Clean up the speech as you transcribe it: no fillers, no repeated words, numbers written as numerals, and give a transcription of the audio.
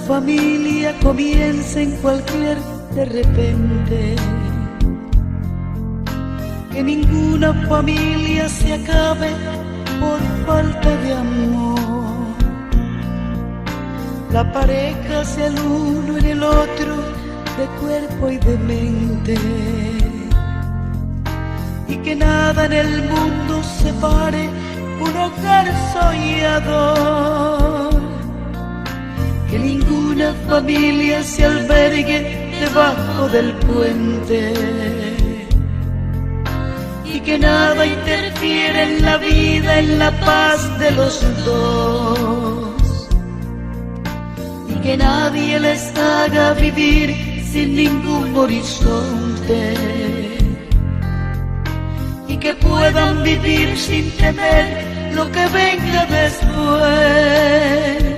familia comience en cualquier de repente, que ninguna familia se acabe por falta de amor. La pareja sea el uno en el otro, de cuerpo y de mente, y que nada en el mundo separe un hogar soñador. Que ninguna familia se albergue debajo del puente, y que nada interfiera en la vida, en la paz de los dos, y que nadie les haga vivir sin ningún horizonte, y que puedan vivir sin temer lo que venga después.